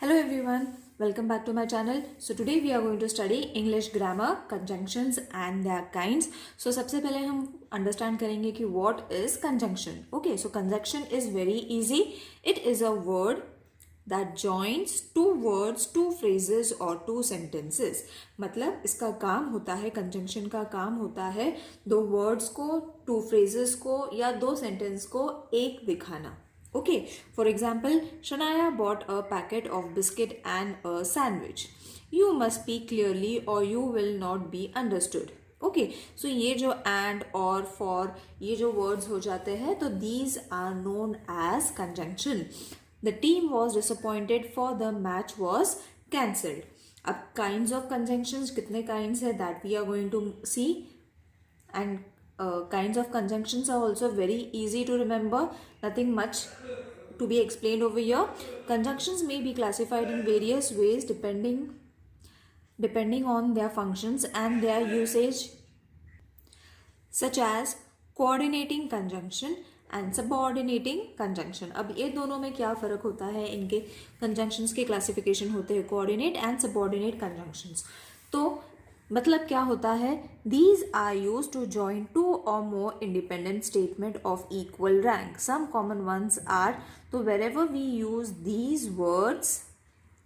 Hello everyone, welcome back to my channel. So today we are going to study English grammar, conjunctions and their kinds. So सबसे पहले हम understand करेंगे कि what is conjunction. Okay, so conjunction is very easy. It is a word that joins two words, two phrases or two sentences. मतलब इसका काम होता है, conjunction का काम होता है दो words को, two phrases को या दो sentence को एक दिखाना. Okay, for example, Shania bought a packet of biscuit and a sandwich. You must speak clearly or you will not be understood. Okay, so ये जो and or for ये जो words हो जाते हैं तो these are known as conjunction. The team was disappointed for the match was cancelled. अब kinds of conjunctions कितने kinds है that we are going to see and kinds of conjunctions are also very easy to remember, nothing much to be explained over here. Conjunctions may be classified in various ways depending on their functions and their usage, such as coordinating conjunction and subordinating conjunction. अब ये दोनों में क्या फ़र्क होता है, इनके conjunctions के classification होते हैं coordinate and subordinate conjunctions. तो मतलब क्या होता है, these are used to join two or more independent statement of equal rank. Some common ones are, so wherever we use these words,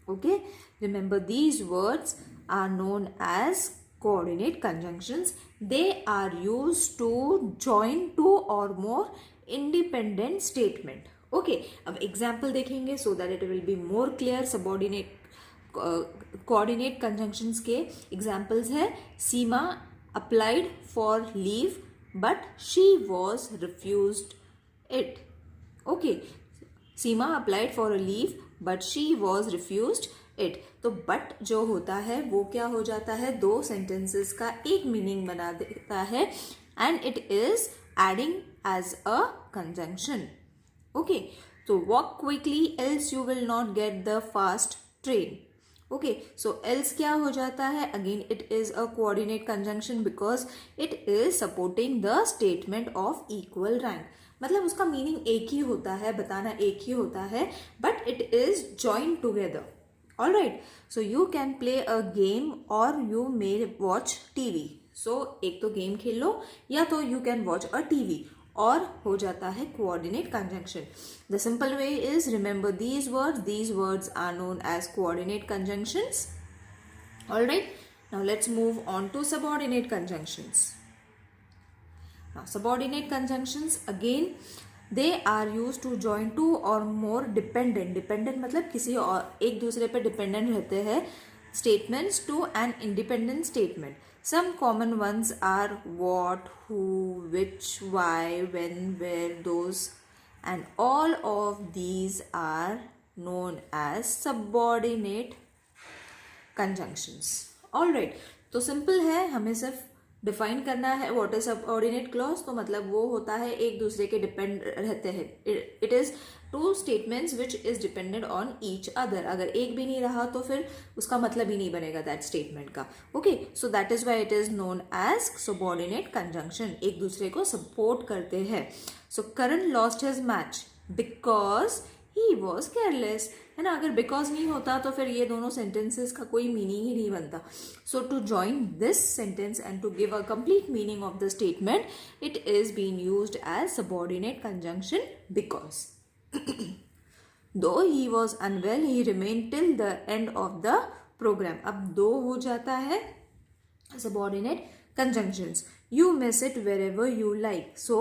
okay, remember these words are known as coordinate conjunctions. They are used to join two or more independent statement. Okay, अब example देखेंगे so that it will be more clear. Subordinate coordinate conjunctions के examples है, Seema applied for leave but she was refused it. Okay, Seema applied for a leave but she was refused it. तो but जो होता है वो क्या हो जाता है, दो सेंटेंसेस का एक मीनिंग बना देता है and it is adding as a conjunction. Okay, तो walk quickly else you will not get the fast train. Okay, so else क्या हो जाता है, again it is a coordinate conjunction because it is supporting the statement of equal rank. मतलब उसका meaning एक ही होता है, बताना एक ही होता है, but it is join together. All right, so you can play a game और यू मे वॉच टीवी. सो एक तो गेम खेल लो या तो you can watch a TV और हो जाता है coordinate conjunction. The simple way is remember these words are known as coordinate conjunctions. Alright, now let's move on to subordinate conjunctions. Now subordinate conjunctions again they are used to join two or more dependent मतलब किसी और एक दूसरे पर dependent रहते हैं statements to an independent statement. Some common ones are what, who, which, why, when, where, those, and all of these are known as subordinate conjunctions. All right, तो simple है, हमें सिर्फ डिफाइन करना है व्हाट इज सबऑर्डिनेट क्लॉज. तो मतलब वो होता है एक दूसरे के डिपेंड रहते हैं. It is two statements which is dependent on each other. अगर एक भी नहीं रहा तो फिर उसका मतलब ही नहीं बनेगा दैट स्टेटमेंट का. Okay, so that is why it is known as subordinate conjunction, एक दूसरे को सपोर्ट करते हैं. So Karan lost his match because he was careless, है ना. अगर बिकॉज नहीं होता तो फिर ये दोनों सेंटेंसेस का कोई मीनिंग ही नहीं बनता. So to join this sentence and to give a complete meaning of the statement it is been used as subordinate conjunction because. Though he was unwell he remain till the end of the program. अब though हो जाता है subordinate conjunctions. You miss it wherever you like. So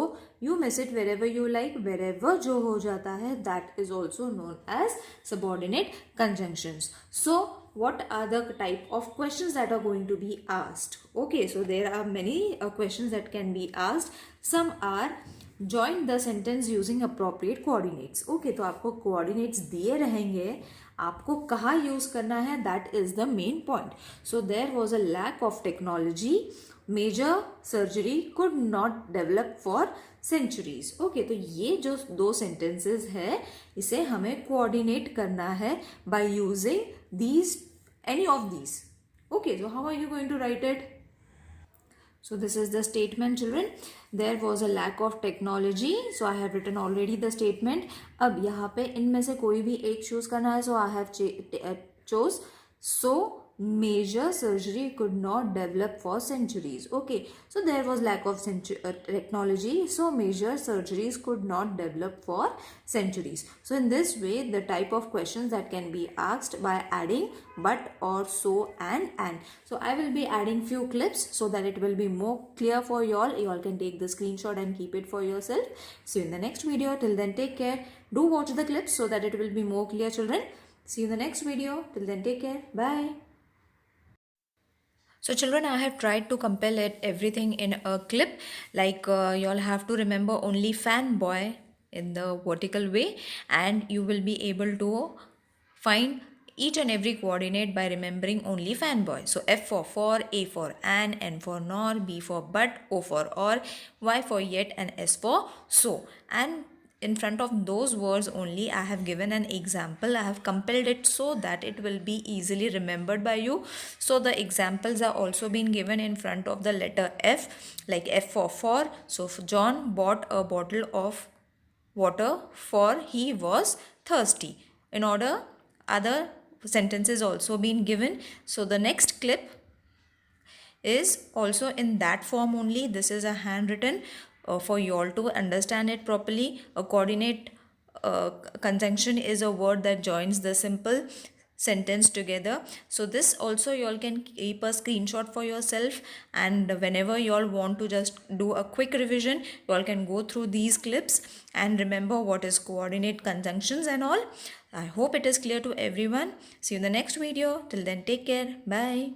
you miss it wherever you like, wherever जो हो जाता है that is also known as subordinate conjunctions. So what are the type of questions that are going to be asked? Okay, so there are many questions that can be asked. Some are join the sentence using appropriate coordinates. Okay, तो आपको coordinates दिए रहेंगे, आपको कहाँ use करना है that is the main point. So there was a lack of technology. Major surgery could not develop for centuries. Okay, तो ये जो दो sentences है इसे हमें coordinate करना है by using these any of these. Okay, so how are you going to write it? So this is the statement, children. There was a lack of technology. So I have written already the statement. अब यहाँ पे इनमें से कोई भी एक choose करना है. So I have chose. So major surgery could not develop for centuries. Okay, so there was lack of technology, so major surgeries could not develop for centuries. So in this way, the type of questions that can be asked by adding but, or, so, and. So I will be adding few clips so that it will be more clear for you all. You all can take the screenshot and keep it for yourself. See you in the next video. Till then, take care. Do watch the clips so that it will be more clear, children. See you in the next video. Till then, take care. Bye. So children, I have tried to compile everything in a clip. Like you all have to remember only fanboy in the vertical way, and you will be able to find each and every coordinate by remembering only fanboy. So F for, A for an, N for nor, B for but, O for or, Y for yet, and S for so. And in front of those words only I have given an example. I have compiled it so that it will be easily remembered by you. So the examples are also been given in front of the letter F, like F for. So John bought a bottle of water for he was thirsty. In order, other sentences also been given. So the next clip is also in that form only. This is a handwritten for you all to understand it properly. A coordinate conjunction is a word that joins the simple sentence together. So this also you all can keep a screenshot for yourself, and whenever you all want to just do a quick revision, you all can go through these clips and remember what is coordinate conjunctions and all. I hope it is clear to everyone. See you in the next video. Till then, take care. Bye.